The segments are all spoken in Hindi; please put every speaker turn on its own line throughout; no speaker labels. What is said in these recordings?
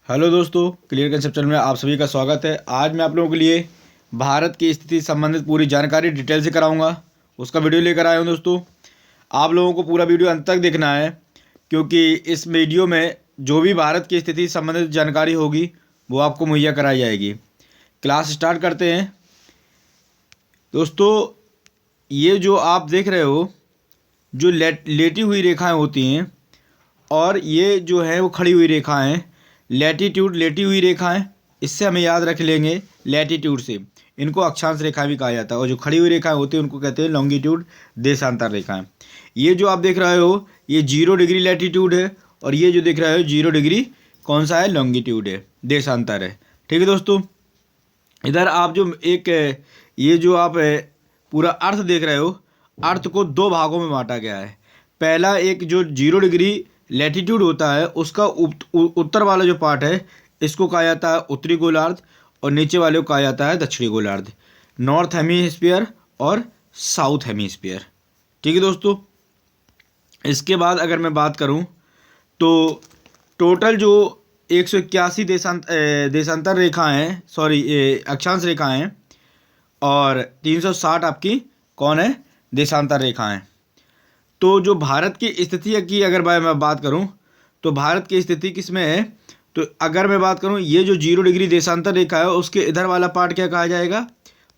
हेलो दोस्तों, क्लियर कंसेप्चुअल में आप सभी का स्वागत है। आज मैं आप लोगों के लिए भारत की स्थिति संबंधित पूरी जानकारी डिटेल से कराऊंगा। उसका वीडियो लेकर आया हूं दोस्तों। आप लोगों को पूरा वीडियो अंत तक देखना है, क्योंकि इस वीडियो में जो भी भारत की स्थिति संबंधित जानकारी होगी वो आपको मुहैया कराई जाएगी। क्लास स्टार्ट करते हैं दोस्तों। ये जो आप देख रहे हो, जो लेटी हुई रेखाएँ होती हैं और ये जो है वो खड़ी हुई रेखाएँ, लैटीट्यूड लेटी हुई रेखाएं, इससे हमें याद रख लेंगे लैटीट्यूड से। इनको अक्षांश रेखा भी कहा जाता है, और जो खड़ी हुई रेखाएं होती हैं उनको कहते हैं लॉन्गिट्यूड देशांतर रेखाएं। ये जो आप देख रहे हो ये 0 डिग्री लैटीट्यूड है, और ये जो देख रहे हो 0 डिग्री कौन सा है, लॉन्गिट्यूड है, देशांतर है। ठीक है दोस्तों। इधर आप जो एक ये जो आप पूरा अर्थ देख रहे हो, अर्थ को दो भागों में बांटा गया है। पहला एक जो 0 डिग्री लैटीट्यूड होता है उसका उत्तर वाला जो पार्ट है इसको कहा जाता है उत्तरी गोलार्ध, और नीचे वाले को कहा जाता है दक्षिणी गोलार्ध, नॉर्थ हेमीस्फीयर और साउथ हेमीस्फीयर। ठीक है दोस्तों। इसके बाद अगर मैं बात करूं तो टोटल जो 181 देशांतर रेखाएं हैं, सॉरी अक्षांश रेखाएं हैं, और 360 आपकी कौन है, देशांतर रेखाएं। तो जो भारत की स्थिति की अगर मैं बात करूं तो भारत की स्थिति किस में है, तो अगर मैं बात करूं ये जो 0 डिग्री देशांतर रेखा है उसके इधर वाला पार्ट क्या कहा जाएगा,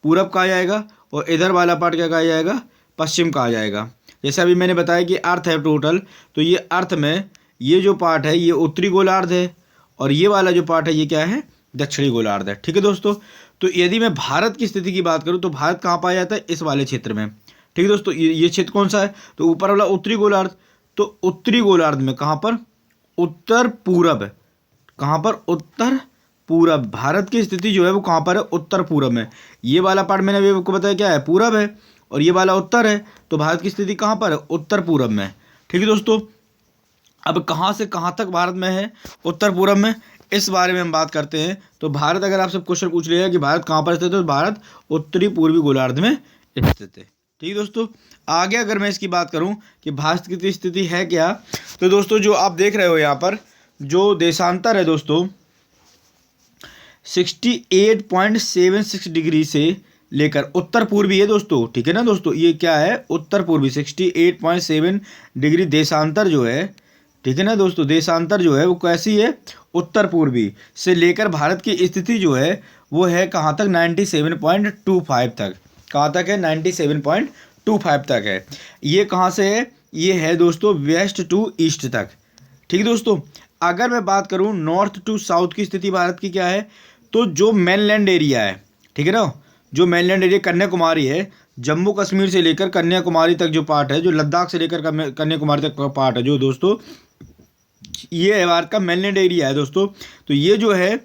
पूरब कहा जाएगा, और इधर वाला पार्ट क्या कहा जाएगा, पश्चिम कहा जाएगा। जैसे अभी मैंने बताया कि अर्थ है टोटल, तो ये अर्थ में ये जो पार्ट है ये उत्तरी गोलार्ध है, और ये वाला जो पार्ट है ये क्या है, दक्षिणी गोलार्ध है। ठीक है दोस्तों। तो यदि मैं भारत की स्थिति की बात करूँ तो भारत कहाँ पाया जाता है, इस वाले क्षेत्र में। ठीक है दोस्तों। ये क्षेत्र कौन सा है, तो ऊपर वाला उत्तरी गोलार्ध। तो उत्तरी गोलार्ध में कहाँ पर, उत्तर पूरब, कहाँ पर, उत्तर पूरब। भारत की स्थिति जो है वो कहाँ पर है, उत्तर पूरब में। ये वाला पार्ट मैंने अभी आपको बताया क्या है, पूरब है, और ये वाला उत्तर है। तो भारत की स्थिति कहाँ पर है, उत्तर पूरब में। ठीक है दोस्तों। अब कहाँ से कहाँ तक भारत में है, उत्तर पूरब में, इस बारे में हम बात करते हैं। तो भारत, अगर आपसे क्वेश्चन पूछ लिया कि भारत कहाँ पर स्थित है, तो भारत उत्तरी पूर्वी गोलार्ध में स्थित है। ठीक है दोस्तों। आगे अगर मैं इसकी बात करूं कि भारत की स्थिति है क्या, तो दोस्तों जो आप देख रहे हो यहाँ पर जो देशांतर है दोस्तों 68.76 डिग्री से लेकर उत्तर पूर्वी है दोस्तों। ठीक है ना दोस्तों, ये क्या है, उत्तर पूर्वी 68.7 डिग्री देशांतर जो है। ठीक है ना दोस्तों, देशांतर जो है वो कैसी है, उत्तर पूर्वी से लेकर भारत की स्थिति जो है वो है कहाँ तक, 97.25 तक। कहाँ तक है, 97.25 तक है। ये कहाँ से है, ये है दोस्तों वेस्ट टू ईस्ट तक। ठीक है दोस्तों। अगर मैं बात करूँ नॉर्थ टू साउथ की स्थिति भारत की क्या है, तो जो मेनलैंड एरिया है, ठीक है ना, जो मेनलैंड एरिया कन्याकुमारी है, जम्मू कश्मीर से लेकर कन्याकुमारी तक जो पार्ट है, जो लद्दाख से लेकर कन्याकुमारी तक का पार्ट है जो दोस्तों, ये है भारत का मेनलैंड एरिया है दोस्तों। तो ये जो है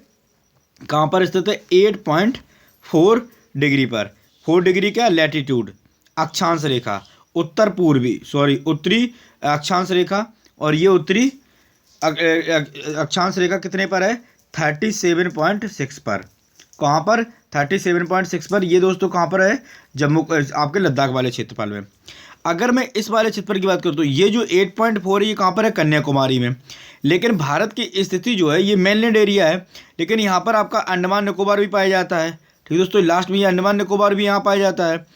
कहाँ पर स्थित है, 8.4 डिग्री पर। 4 डिग्री क्या, लैटीट्यूड, अक्षांश रेखा, उत्तर पूर्वी, सॉरी उत्तरी अक्षांश रेखा, और ये उत्तरी अक्षांश रेखा कितने पर है, 37.6 पर। कहाँ पर, 37.6 पर। ये दोस्तों कहाँ पर है, जम्मू आपके लद्दाख वाले क्षेत्रफल में। अगर मैं इस वाले क्षेत्र की बात करूँ तो ये जो 8.4 है ये कहाँ पर है, कन्याकुमारी में। लेकिन भारत की स्थिति जो है ये मेनलैंड एरिया है, लेकिन यहाँ पर आपका अंडमान निकोबार भी पाया जाता है। ठीक है दोस्तों, लास्ट में ये अंडमान निकोबार भी यहाँ पाया जाता है।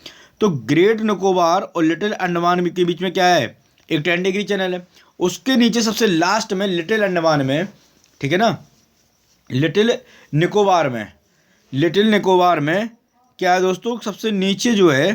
तो ग्रेट निकोबार और लिटिल अंडमान के बीच में क्या है, एक 10 डिग्री चैनल है। उसके नीचे सबसे लास्ट में लिटिल अंडमान में, ठीक है ना, लिटिल निकोबार में, लिटिल निकोबार में क्या है दोस्तों, सबसे नीचे जो है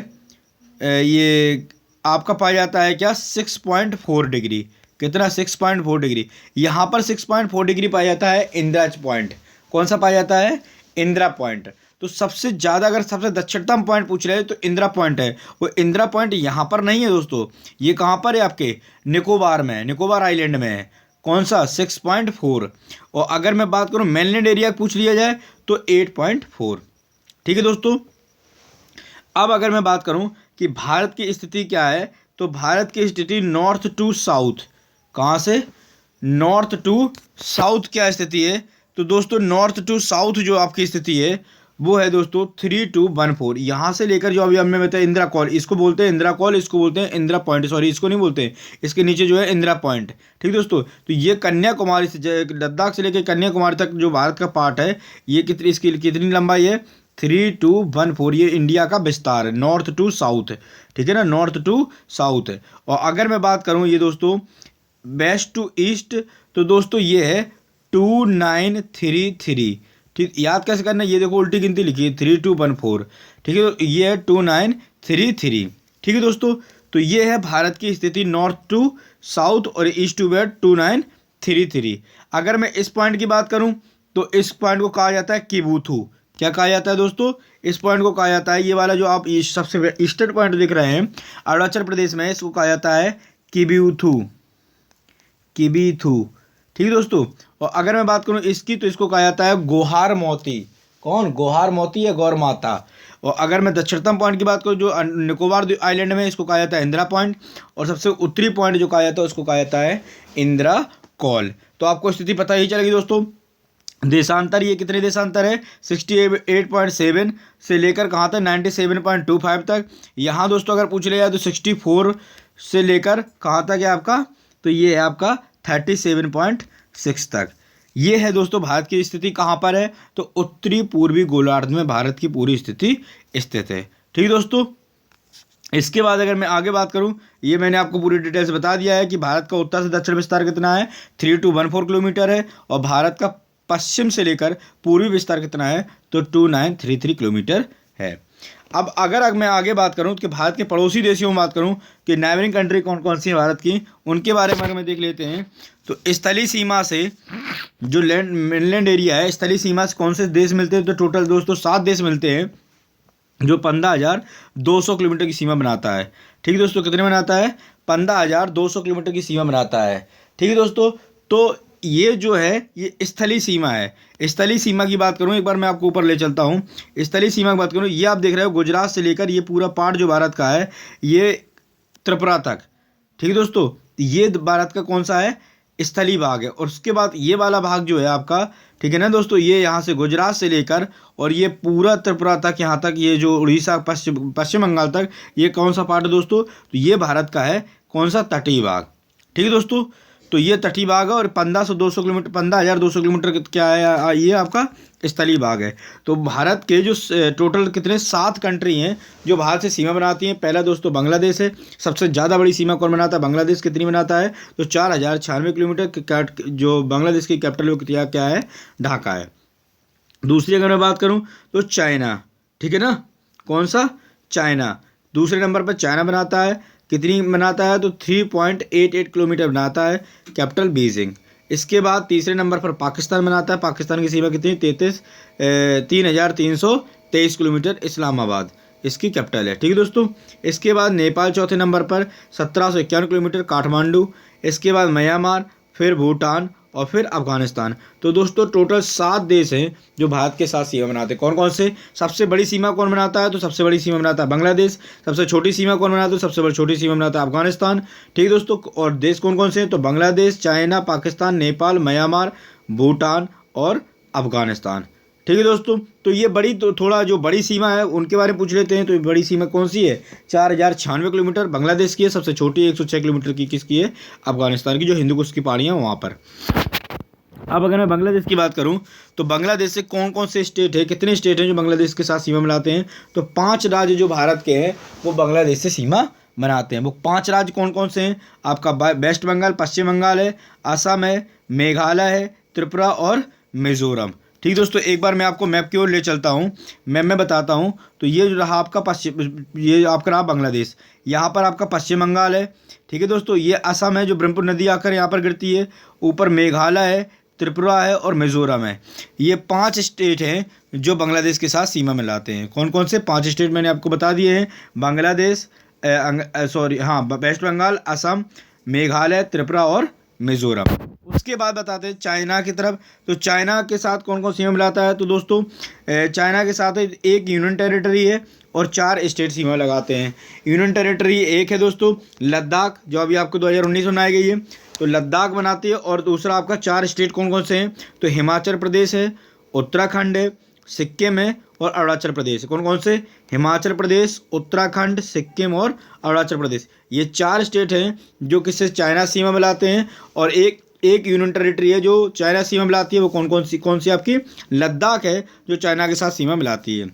ये आपका पाया जाता है क्या, 6.4 डिग्री। कितना, 6.4 डिग्री। यहाँ पर 6.4 डिग्री पाया जाता है इंदिरा पॉइंट। कौन सा पाया जाता है, इंदिरा पॉइंट। तो सबसे ज़्यादा अगर सबसे दक्षिणतम पॉइंट पूछ रहे हैं तो इंदिरा पॉइंट है। वो इंदिरा पॉइंट यहाँ पर नहीं है दोस्तों, ये कहाँ पर है, आपके निकोबार में, निकोबार आइलैंड में है। कौन सा, 6.4। और अगर मैं बात करूँ मेनलैंड एरिया पूछ लिया जाए तो 8.4। ठीक है दोस्तों। अब अगर मैं बात करूं कि भारत की स्थिति क्या है, तो भारत की स्थिति नॉर्थ टू साउथ, कहाँ से, नॉर्थ टू साउथ क्या स्थिति है, तो दोस्तों नॉर्थ टू साउथ जो आपकी स्थिति है वो है दोस्तों 3214। यहाँ से लेकर जो अभी हमने बताया इंदिरा कॉल, इसको बोलते हैं इंदिरा कॉल, इसको बोलते हैं इंदिरा पॉइंट, सॉरी इसको नहीं बोलते हैं, इसके नीचे जो है इंदिरा पॉइंट। ठीक दोस्तों, तो ये कन्याकुमारी से लद्दाख से लेकर कन्याकुमारी तक जो भारत का पार्ट है, ये कितनी, इसकी कितनी लंबाई है 3214। ये इंडिया का विस्तार है, नॉर्थ टू साउथ, ठीक है ना, नॉर्थ टू साउथ है। और अगर मैं बात करूँ ये दोस्तों वेस्ट टू ईस्ट, तो दोस्तों ये है 2933। ठीक, याद कैसे करना है, ये देखो उल्टी गिनती लिखी है 3214, ठीक है, तो ये है 2933। ठीक है दोस्तों, तो ये है भारत की स्थिति नॉर्थ टू साउथ और ईस्ट टू वेस्ट 2933। अगर मैं इस पॉइंट की बात करूं तो इस पॉइंट को कहा जाता है किबुथू। क्या कहा जाता है दोस्तों, इस पॉइंट को कहा जाता है, ये वाला जो आप सबसे ईस्टर्न पॉइंट दिख रहे हैं अरुणाचल प्रदेश में, इसको कहा जाता है किबिथू, किबिथू। ठीक है दोस्तों, और अगर मैं बात करूं इसकी, तो इसको कहा जाता है गोहार मोती। कौन, गोहार मोती या गौर माता। और अगर मैं दक्षिणतम पॉइंट की बात करूं जो निकोबार आइलैंड में, इसको कहा जाता है इंदिरा पॉइंट। और सबसे उत्तरी पॉइंट जो कहा जाता है उसको कहा जाता है इंदिरा कॉल। तो आपको स्थिति पता ही चलेगी दोस्तों। देशांतर, ये कितने देशांतर है 68.7 से लेकर कहाँ तक 97.25 तक। यहाँ दोस्तों अगर पूछ लिया तो 64 से लेकर कहाँ तक है आपका, तो ये है आपका 37.6 तक। ये है दोस्तों भारत की स्थिति कहाँ पर है, तो उत्तरी पूर्वी गोलार्ध में भारत की पूरी स्थिति स्थित है। ठीक है दोस्तों, इसके बाद अगर मैं आगे बात करूं, ये मैंने आपको पूरी डिटेल से बता दिया है कि भारत का उत्तर से दक्षिण विस्तार कितना है 3214 किलोमीटर है, और भारत का पश्चिम से लेकर पूर्वी विस्तार कितना है, तो 2933 किलोमीटर है। अब अगर मैं आगे बात करूं कि भारत के पड़ोसी देशों में बात करूं कि नेबरिंग कंट्री कौन कौन सी है भारत की, उनके बारे में अगर मैं देख लेते हैं, तो स्थलीय सीमा से जो मेनलैंड एरिया है, स्थलीय सीमा से कौन से देश मिलते हैं, तो टोटल दोस्तों 7 देश मिलते हैं जो 15,200 किलोमीटर की सीमा बनाता है। ठीक है दोस्तों, कितने बनाता है, 15,200 किलोमीटर की सीमा बनाता है। ठीक है दोस्तों, तो ये जो है ये स्थलीय सीमा है। स्थलीय सीमा की बात करूँ, एक बार मैं आपको ऊपर ले चलता हूँ। स्थलीय सीमा की बात करूँ, ये आप देख रहे हो गुजरात से लेकर ये पूरा पार्ट जो भारत का है ये त्रिपुरा तक। ठीक है दोस्तों, ये भारत का कौन सा है, स्थलीय भाग है। और उसके बाद ये वाला भाग जो है आपका, ठीक है ना दोस्तों, ये यहाँ से गुजरात से लेकर और ये पूरा त्रिपुरा तक, यहाँ तक ये जो उड़ीसा पश्चिम बंगाल तक, ये कौन सा पार्ट है दोस्तों, तो ये भारत का है कौन सा, तटीय भाग। ठीक है दोस्तों, तो ये तटीय भाग है और 15,200 किलोमीटर 15,200 किलोमीटर क्या है, ये आपका स्थलीय भाग है। तो भारत के जो टोटल कितने 7 कंट्री हैं जो भारत से सीमा बनाती हैं। पहला दोस्तों बांग्लादेश है, सबसे ज़्यादा बड़ी सीमा कौन बनाता है, बांग्लादेश कितनी बनाता है, तो 4,096 किलोमीटर। जो बांग्लादेश की कैपिटल वो क्या है, ढाका है। दूसरी अगर मैं बात करूँ तो चाइना, ठीक है ना, कौन सा, चाइना। दूसरे नंबर पर चाइना बनाता है, कितनी बनाता है, तो 3.88 किलोमीटर बनाता है, कैपिटल बीजिंग। इसके बाद तीसरे नंबर पर पाकिस्तान बनाता है, पाकिस्तान की सीमा कितनी 3,323 किलोमीटर, इस्लामाबाद इसकी कैपिटल है। ठीक है दोस्तों, इसके बाद नेपाल चौथे नंबर पर 1751 किलोमीटर, काठमांडू। इसके बाद म्यांमार, फिर भूटान और फिर अफगानिस्तान। तो दोस्तों टोटल 7 देश हैं जो भारत के साथ सीमा बनाते हैं। कौन कौन से, सबसे बड़ी सीमा कौन बनाता है, तो सबसे बड़ी सीमा बनाता है बांग्लादेश। सबसे छोटी सीमा कौन बनाता है, तो सबसे बड़ी छोटी सीमा बनाता है अफगानिस्तान। ठीक है दोस्तों, और देश कौन कौन से हैं, तो बांग्लादेश, चाइना, पाकिस्तान, नेपाल, म्यांमार, भूटान और अफगानिस्तान। ठीक है दोस्तों, तो ये बड़ी, तो थोड़ा जो बड़ी सीमा है उनके बारे में पूछ लेते हैं। तो बड़ी सीमा कौन सी है, 4,096 किलोमीटर बांग्लादेश की है। सबसे छोटी 106 किलोमीटर की किसकी है, अफगानिस्तान की, जो हिंदू कुश की पहाड़ियाँ वहाँ पर। अब अगर मैं बांग्लादेश की बात करूं तो बांग्लादेश से कौन कौन से स्टेट है, कितने स्टेट हैं जो बांग्लादेश के साथ सीमा बनाते हैं, तो 5 राज्य जो भारत के हैं वो बांग्लादेश से सीमा बनाते हैं। वो 5 राज्य कौन कौन से हैं, आपका वेस्ट बंगाल, पश्चिम बंगाल है, असम है, मेघालय है, त्रिपुरा और मिजोरम। ठीक दोस्तों, एक बार मैं आपको मैप की ओर ले चलता हूँ, मैप में बताता हूँ। तो ये जो रहा आपका पश्चिम, ये आपका रहा बांग्लादेश, यहाँ पर आपका पश्चिम बंगाल है। ठीक है दोस्तों, ये असम है जो ब्रह्मपुत्र नदी आकर यहाँ पर गिरती है, ऊपर मेघालय है, त्रिपुरा है और मिजोरम है। ये 5 स्टेट हैं जो बांग्लादेश के साथ सीमा मिलाते हैं। कौन कौन से 5 स्टेट मैंने आपको बता दिए हैं, बांग्लादेश, वेस्ट बंगाल, असम, मेघालय, त्रिपुरा और मिजोरम। उसके बाद बताते हैं चाइना की तरफ। तो चाइना के साथ कौन कौन सीमा मिलाता है, तो दोस्तों चाइना के साथ एक यूनियन टेरिटरी है और 4 स्टेट सीमा लगाते हैं। यूनियन टेरिटरी एक है दोस्तों लद्दाख, जो अभी आपको 2019 में बनाई गई है, तो लद्दाख बनाती है। और दूसरा आपका 4 स्टेट कौन कौन से हैं, तो हिमाचल प्रदेश है, उत्तराखंड है, सिक्किम है और अरुणाचल प्रदेश। कौन कौन से? हिमाचल प्रदेश, उत्तराखंड, सिक्किम और अरुणाचल प्रदेश। ये 4 स्टेट हैं जो किससे चाइना सीमा मिलाते हैं। और एक एक यूनियन टेरिटरी है जो चाइना सीमा मिलाती है, वो कौन सी आपकी? लद्दाख है, जो चाइना के साथ सीमा मिलाती है।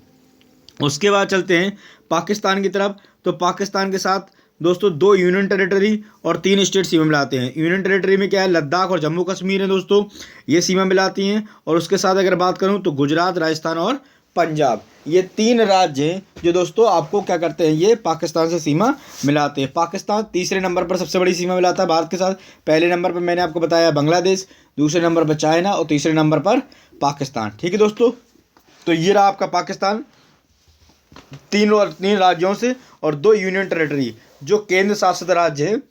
उसके बाद चलते हैं पाकिस्तान की तरफ। तो पाकिस्तान के साथ दोस्तों 2 यूनियन टेरिटरी और 3 स्टेट सीमा मिलाते हैं। यूनियन टेरिटरी में क्या है? लद्दाख और जम्मू कश्मीर है दोस्तों, ये सीमा मिलाती हैं। और उसके साथ अगर बात करूं तो गुजरात, राजस्थान और पंजाब, ये 3 राज्य हैं जो दोस्तों आपको क्या करते हैं, ये पाकिस्तान से सीमा मिलाते हैं। पाकिस्तान तीसरे नंबर पर सबसे बड़ी सीमा मिलाता है भारत के साथ। पहले नंबर पर मैंने आपको बताया बांग्लादेश, दूसरे नंबर पर चाइना और तीसरे नंबर पर पाकिस्तान। ठीक है दोस्तों, तो ये रहा आपका पाकिस्तान 3 राज्यों से और 2 यूनियन टेरिटरी जो केंद्र शासित राज्य हैं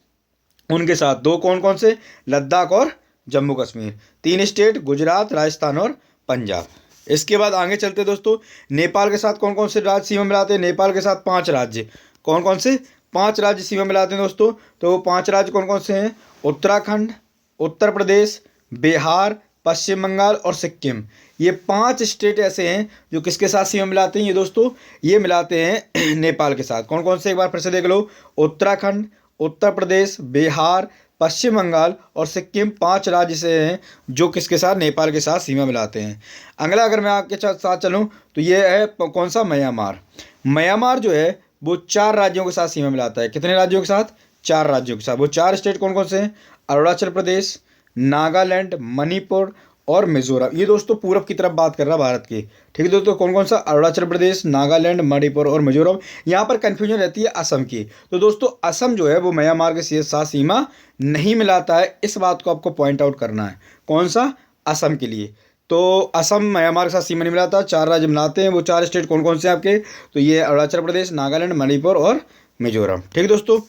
उनके साथ। 2 कौन कौन से? लद्दाख और जम्मू कश्मीर। 3 स्टेट गुजरात, राजस्थान और पंजाब। इसके बाद आगे चलते दोस्तों, नेपाल के साथ कौन कौन से राज्य सीमा मिलाते हैं? नेपाल के साथ 5 राज्य। कौन कौन से? 5 राज्य सीमा मिलाते हैं दोस्तों। तो वो 5 राज्य कौन कौन से हैं? उत्तराखंड, उत्तर प्रदेश, बिहार, पश्चिम बंगाल और सिक्किम। ये 5 स्टेट ऐसे हैं जो किसके साथ सीमा मिलाते हैं? ये दोस्तों ये मिलाते हैं नेपाल के साथ। कौन कौन से? एक बार फिर से देख लो, उत्तराखंड, उत्तर प्रदेश, बिहार, पश्चिम बंगाल और सिक्किम 5 राज्य से हैं जो किसके साथ? नेपाल के साथ सीमा मिलाते हैं। अगला अगर मैं आपके साथ चलूँ तो ये है कौन सा? म्यांमार। म्यांमार जो है वो 4 राज्यों के साथ सीमा मिलाता है। कितने राज्यों के साथ? 4 राज्यों के साथ। वो 4 स्टेट कौन कौन से हैं? अरुणाचल प्रदेश, नागालैंड, मणिपुर और मिजोरम। ये दोस्तों पूरब की तरफ बात कर रहा है भारत की। ठीक है दोस्तों, कौन कौन सा? अरुणाचल प्रदेश, नागालैंड, मणिपुर और मिजोरम। यहाँ पर कन्फ्यूजन रहती है असम की। तो दोस्तों असम जो है वो म्यांमार के साथ सीमा नहीं मिलाता है, इस बात को आपको पॉइंट आउट करना है। कौन सा? असम के लिए। तो असम म्यांमार के साथ सीमा नहीं मिलाता, 4 राज्य मिलाते हैं। वो 4 स्टेट कौन कौन से आपके? तो ये अरुणाचल प्रदेश, नागालैंड, मणिपुर और मिजोरम। ठीक है दोस्तों,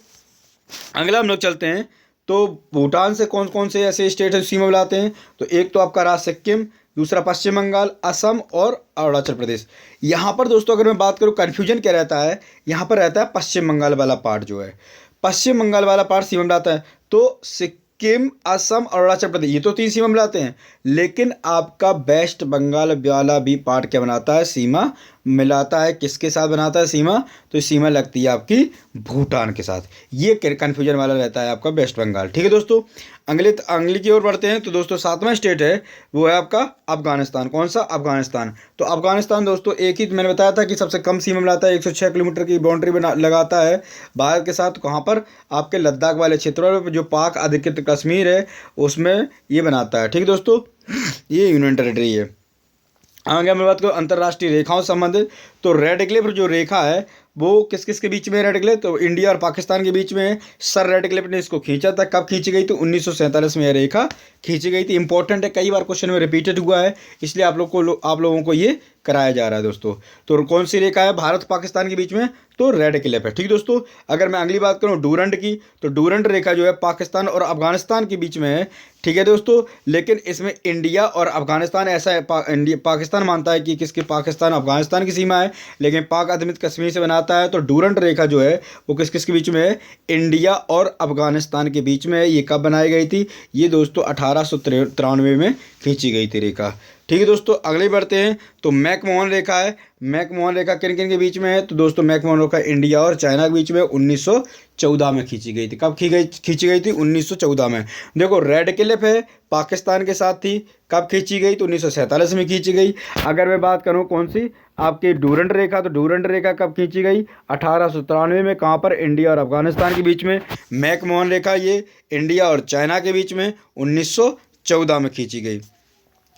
अगला हम लोग चलते हैं। तो भूटान से कौन कौन से ऐसे स्टेट सीमा मिलाते हैं? तो एक तो आपका रहा सिक्किम, दूसरा पश्चिम बंगाल, असम और अरुणाचल प्रदेश। यहाँ पर दोस्तों अगर मैं बात करूँ कन्फ्यूजन क्या रहता है, यहाँ पर रहता है पश्चिम बंगाल वाला पार्ट जो है, पश्चिम बंगाल वाला पार्ट सीमा मिलाता है। तो सिक्किम, असम, अरुणाचल प्रदेश ये तो 3 सीमा मिलाते हैं, लेकिन आपका वेस्ट बंगाल वाला भी पार्ट क्या बनाता है? सीमा मिलाता है। किसके साथ बनाता है सीमा? तो सीमा लगती है आपकी भूटान के साथ। ये कन्फ्यूजन वाला रहता है आपका वेस्ट बंगाल। ठीक है दोस्तों, अगली की ओर बढ़ते हैं। तो दोस्तों 7वां स्टेट है वो है आपका अफगानिस्तान। कौन सा? अफगानिस्तान। तो अफगानिस्तान दोस्तों एक ही मैंने बताया था कि सबसे कम सीमा मिलाता है, 106 किलोमीटर की बाउंड्री बना लगाता है भारत के साथ। कहाँ पर? आपके लद्दाख वाले क्षेत्रों में, जो पाक अधिकृत कश्मीर है उसमें ये बनाता है। ठीक है दोस्तों, ये यूनियन टेरिटरी है। आगे मैं बात करूँ अंतर्राष्ट्रीय रेखाओं से संबंधित, तो रेड क्लिफ जो रेखा है वो किस किस के बीच में? रेड क्लिफ तो इंडिया और पाकिस्तान के बीच में है। सर रेड क्लिफ ने इसको खींचा था। कब खींची गई? तो 1947 में यह रेखा खींची गई थी। इंपॉर्टेंट है, कई बार क्वेश्चन में रिपीटेड हुआ है, इसलिए आप लोगों को ये कराया जा रहा है दोस्तों। तो कौन सी रेखा है भारत पाकिस्तान के बीच में? तो रेड क्लिफ है। ठीक दोस्तों, अगर मैं अगली बात करूँ डूरंड की, तो डूरंड रेखा जो है पाकिस्तान और अफगानिस्तान के बीच में है। ठीक है दोस्तों, लेकिन इसमें इंडिया और अफगानिस्तान ऐसा है, पाकिस्तान मानता है कि किसकी? पाकिस्तान अफगानिस्तान की सीमा है, लेकिन पाक अधिकृत कश्मीर से बनाता है। तो डूरंड रेखा जो है वो किस किस के बीच में है? इंडिया और अफगानिस्तान के बीच में है। ये कब बनाई गई थी? ये दोस्तों 1893 में खींची गई थी रेखा। ठीक है दोस्तों, अगले बढ़ते हैं। तो मैकमोहन रेखा है। मैकमोहन रेखा किन किन के बीच में है? तो दोस्तों मैकमोहन रेखा इंडिया और चाइना के बीच में 1914 में खींची गई थी। कब खींची गई थी? 1914 में। देखो रेड क्लिफ है, पाकिस्तान के साथ थी। कब खींची गई? तो 1947 में खींची गई। अगर मैं बात करूँ कौन सी आपकी डूरंड रेखा, तो डूरंड रेखा कब खींची गई? 1893 में। कहाँ पर? इंडिया और अफगानिस्तान के बीच में। मैकमोहन रेखा ये इंडिया और चाइना के बीच में 1914 में खींची गई।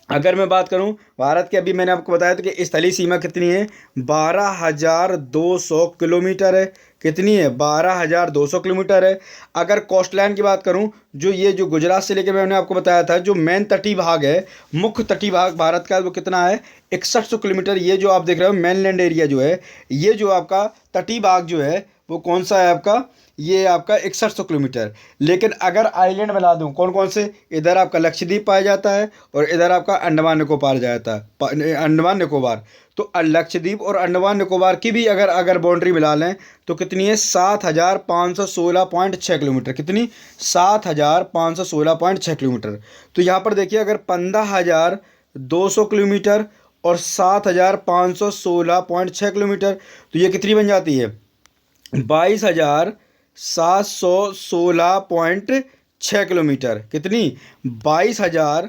अगर मैं बात करूं भारत की, अभी मैंने आपको बताया था कि स्थलीय सीमा कितनी है? 12,200 किलोमीटर है। कितनी है? 12,200 किलोमीटर है। अगर कोस्ट लाइन की बात करूं, जो गुजरात से लेकर मैंने आपको बताया था, जो मेन तटीय भाग है, मुख्य तटीय भाग भारत का, वो कितना है? 6100 किलोमीटर। ये जो आप देख रहे हो मेनलैंड एरिया जो है, ये जो आपका तटीय भाग जो है वो कौन सा है आपका? ये आपका 6100 किलोमीटर। लेकिन अगर आइलैंड बना दूं, कौन कौन से? इधर आपका लक्षद्वीप पाया जाता है और इधर आपका अंडमान निकोबार जाता है, अंडमान निकोबार। तो लक्षद्वीप और अंडमान निकोबार की भी अगर बाउंड्री मिला लें तो कितनी है? 7516.6 किलोमीटर। कितनी? 7516.6 किलोमीटर। तो यहाँ पर देखिए, अगर 15,200 किलोमीटर और 7,516.6 किलोमीटर। तो ये कितनी बन जाती है? 22,716.6 किलोमीटर। कितनी? 22,000,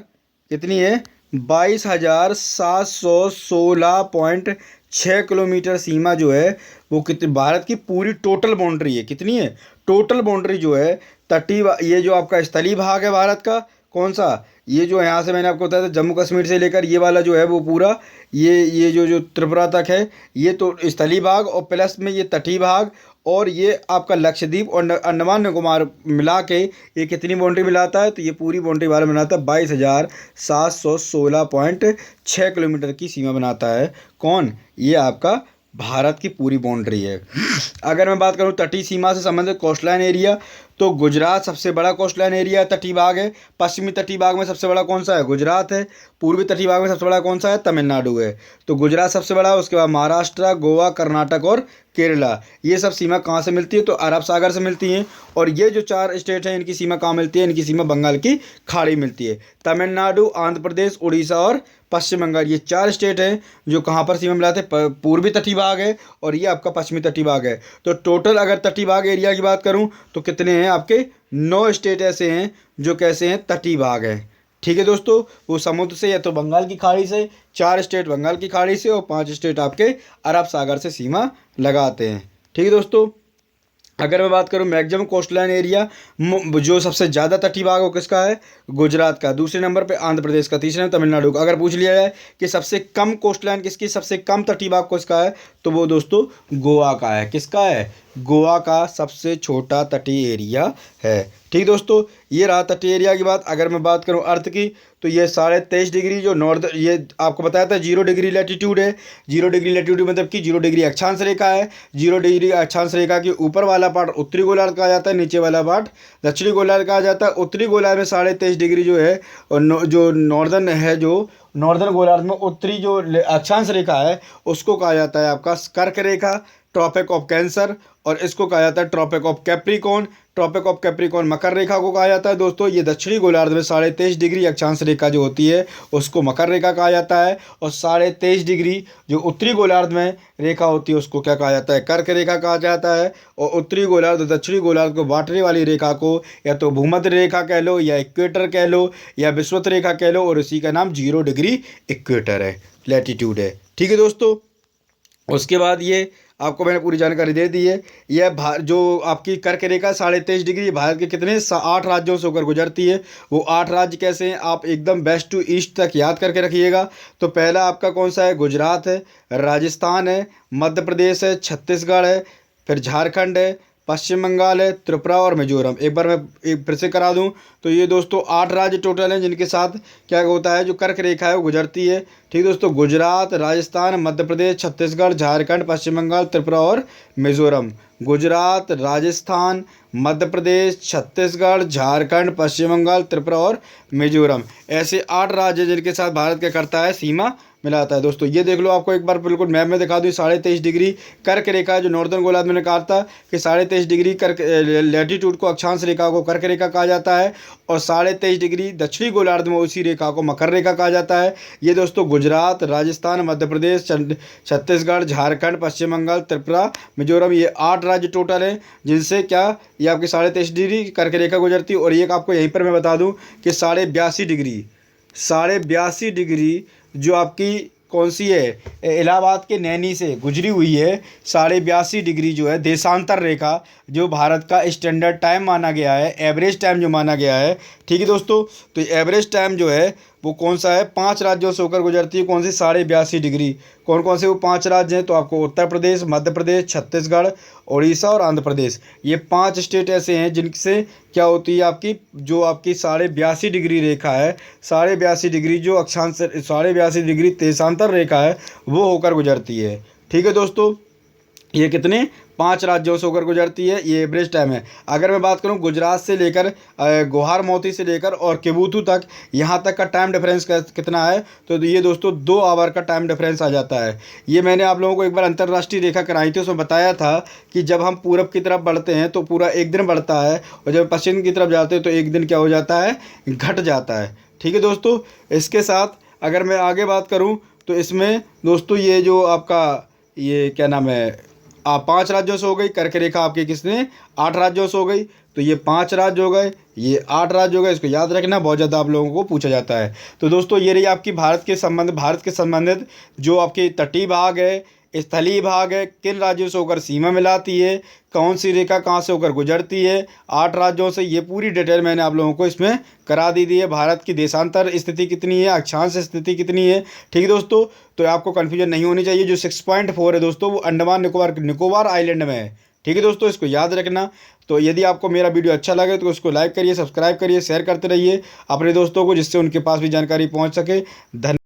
कितनी है? 22,716.6 किलोमीटर सीमा जो है वो कितनी, भारत की पूरी टोटल बाउंड्री है। कितनी है? टोटल बाउंड्री जो है ये जो आपका स्थलीय भाग है भारत का, कौन सा? ये जो यहाँ से मैंने आपको बताया था जम्मू कश्मीर से लेकर ये वाला जो है वो पूरा, ये जो त्रिपुरा तक है, ये तो स्थलीय भाग, और प्लस में ये तटीय भाग, और ये आपका लक्षद्वीप और अंडमान निकोबार मिला के ये कितनी बाउंड्री मिलाता है? तो ये पूरी बाउंड्री वाला बनाता है 22,716.6 किलोमीटर की सीमा बनाता है। कौन? ये आपका भारत की पूरी बाउंड्री है। अगर मैं बात करूं तटीय सीमा से संबंधित कोस्टलाइन एरिया, तो गुजरात सबसे बड़ा कोस्टलाइन एरिया तटीय भाग है। पश्चिमी तटीय भाग में सबसे बड़ा कौन सा है? गुजरात है। पूर्वी तटीय भाग में सबसे बड़ा कौन सा है? तमिलनाडु है। तो गुजरात सबसे बड़ा है, उसके बाद महाराष्ट्र, गोवा, कर्नाटक और केरला। ये सब सीमा कहाँ से मिलती है? तो अरब सागर से मिलती हैं। और ये जो 4 स्टेट हैं इनकी सीमा कहाँ मिलती है? इनकी सीमा बंगाल की खाड़ी मिलती है। तमिलनाडु, आंध्र प्रदेश, उड़ीसा और पश्चिम बंगाल, ये 4 स्टेट हैं जो कहाँ पर सीमा मिलाते हैं? पूर्वी तटीय भाग है और ये आपका पश्चिमी तटीय भाग है। तो टोटल अगर तटीय भाग एरिया की बात करूँ तो कितने हैं आपके? 9 स्टेट ऐसे हैं जो कैसे हैं? तटीय भाग हैं। ठीक है दोस्तों, वो समुद्र से या तो बंगाल की खाड़ी से, 4 स्टेट बंगाल की खाड़ी से और 5 स्टेट आपके अरब सागर से सीमा लगाते हैं। ठीक है दोस्तों, अगर मैं बात करूं मैक्सिमम कोस्टलाइन एरिया, जो सबसे ज़्यादा तटीय भाग वो किसका है? गुजरात का। दूसरे नंबर पे आंध्र प्रदेश का। तीसरे नंबर तमिलनाडु का। अगर पूछ लिया जाए कि सबसे कम कोस्टलाइन किसकी, सबसे कम तटीय भाग किसका है, तो वो दोस्तों गोवा का है। किसका है? गोवा का सबसे छोटा तटीय एरिया है। ठीक दोस्तों, ये रहा तटीय एरिया की बात। अगर मैं बात करूं अर्थ की, तो ये 23.5 डिग्री जो नॉर्थ, ये आपको बताया था 0 डिग्री लैटीट्यूड है। 0 डिग्री लैटीट्यूड मतलब कि 0 डिग्री अक्षांश रेखा है। 0 डिग्री अक्षांश रेखा के ऊपर वाला पार्ट उत्तरी गोलार्ध कहा जाता है, नीचे वाला पार्ट दक्षिणी गोलार्ध कहा जाता है। उत्तरी गोलार्ध में 23.5 डिग्री जो है, और जो नॉर्दर्न है, जो नॉर्दर्न गोलार्ध में उत्तरी जो अक्षांश रेखा है उसको कहा जाता है आपका कर्क रेखा, ट्रॉपिक ऑफ कैंसर, और इसको कहा जाता है tropic of Capricorn. Tropic of Capricorn मकर रेखा को कहा जाता है दोस्तों। ये दक्षिणी गोलार्ध में 23.5 डिग्री अक्षांश रेखा जो होती है उसको मकर रेखा कहा जाता है, और 23.5 डिग्री जो उत्तरी गोलार्ध में रेखा होती है उसको क्या कहा जाता है? कर्क रेखा कहा जाता है। और उत्तरी गोलार्ध और दक्षिणी गोलार्ध को बांटने वाली रेखा को या तो भूमध्य रेखा कह लो, या इक्वेटर कह लो, या विषुवत रेखा कह लो, और इसी का नाम 0 डिग्री इक्वेटर है, लैटीट्यूड है। ठीक है दोस्तों, उसके बाद ये आपको मैंने पूरी जानकारी दे दी है। यह जो आपकी कर्क रेखा 23.5 डिग्री भारत के कितने 8 राज्यों से होकर गुजरती है। वो 8 राज्य कैसे हैं? आप एकदम वेस्ट टू ईस्ट तक याद करके रखिएगा। तो पहला आपका कौन सा है? गुजरात है, राजस्थान है, मध्य प्रदेश है, छत्तीसगढ़ है, फिर झारखंड है, पश्चिम बंगाल है, त्रिपुरा और मिजोरम। एक बार मैं एक फिर से करा दूं तो ये दोस्तों 8 राज्य टोटल हैं जिनके साथ क्या होता है, जो कर्क रेखा है वो गुजरती है। ठीक दोस्तों, गुजरात, राजस्थान, मध्य प्रदेश, छत्तीसगढ़, झारखंड, पश्चिम बंगाल, त्रिपुरा और मिजोरम। गुजरात, राजस्थान, मध्य प्रदेश, छत्तीसगढ़, झारखंड, पश्चिम बंगाल, त्रिपुरा और मिजोरम, ऐसे 8 राज्य जिनके साथ भारत क्या करता है? सीमा मिलाता है। दोस्तों ये देख लो, आपको एक बार बिल्कुल मैप में दिखा दूँ। 23.5 डिग्री कर्क रेखा जो नॉर्दर्न गोलार्ध में कहा था कि 23.5 डिग्री कर्क लैटीट्यूड को अक्षांश रेखा को कर्क रेखा कहा जाता है, और 23.5 डिग्री दक्षिणी गोलार्ध में उसी रेखा को मकर रेखा कहा जाता है। ये दोस्तों गुजरात, राजस्थान, मध्य प्रदेश, छत्तीसगढ़, झारखंड, पश्चिम बंगाल, त्रिपुरा, मिजोरम, ये 8 राज्य टोटल हैं जिनसे क्या ये आपकी 23.5 डिग्री कर्क रेखा गुजरती है। और ये आपको यहीं पर मैं बता दूँ कि 82.5 डिग्री जो आपकी कौन सी है, इलाहाबाद के नैनी से गुजरी हुई है। 82.5 डिग्री जो है देशांतर रेखा, जो भारत का स्टैंडर्ड टाइम माना गया है, एवरेज टाइम जो माना गया है। ठीक है दोस्तों, तो एवरेज टाइम जो है वो कौन सा है? 5 राज्यों से होकर गुजरती है। कौन सी? 82.5 डिग्री। कौन कौन से वो 5 राज्य हैं? तो आपको उत्तर प्रदेश, मध्य प्रदेश, छत्तीसगढ़, उड़ीसा और आंध्र प्रदेश, ये 5 स्टेट ऐसे हैं जिनसे क्या होती है आपकी, जो आपकी 82.5 डिग्री रेखा है, 82.5 डिग्री जो अक्षांश 82.5 डिग्री देशांतर रेखा है वो होकर गुजरती है। ठीक है दोस्तों, ये कितने 5 राज्यों से होकर गुजरती है, ये एवरेज टाइम है। अगर मैं बात करूं गुजरात से लेकर गुवाहार मोती से लेकर और केबुतु तक, यहाँ तक का टाइम डिफरेंस कितना है? तो ये दोस्तों 2 आवर का टाइम डिफरेंस आ जाता है। ये मैंने आप लोगों को एक बार अंतर्राष्ट्रीय रेखा कराई थी, उसमें बताया था कि जब हम पूरब की तरफ बढ़ते हैं तो पूरा 1 दिन बढ़ता है, और जब पश्चिम की तरफ जाते हैं तो 1 दिन क्या हो जाता है? घट जाता है। ठीक है दोस्तों, इसके साथ अगर मैं आगे बात करूं तो इसमें दोस्तों ये जो आपका ये क्या नाम है, 5 राज्यों से हो गई कर्क रेखा आपकी, किसने 8 राज्यों से हो गई। तो ये 5 राज्य हो गए, ये 8 राज्य हो गए, इसको याद रखना, बहुत ज़्यादा आप लोगों को पूछा जाता है। तो दोस्तों ये रही आपकी भारत के संबंधित जो आपके तटीय भाग है, स्थलीय भाग है, किन राज्यों से होकर सीमा मिलाती है, कौन सी रेखा कहाँ से होकर गुजरती है, 8 राज्यों से, ये पूरी डिटेल मैंने आप लोगों को इसमें करा दी है। भारत की देशांतर स्थिति कितनी है, अक्षांश स्थिति कितनी है, ठीक है दोस्तों। तो आपको कन्फ्यूजन नहीं होनी चाहिए। जो 6.4 है दोस्तों वो अंडमान निकोबार आइलैंड में है, ठीक है दोस्तों, इसको याद रखना। तो यदि आपको मेरा वीडियो अच्छा लगे तो उसको लाइक करिए, सब्सक्राइब करिए, शेयर करते रहिए अपने दोस्तों को, जिससे उनके पास भी जानकारी पहुंच सके। धन्यवाद।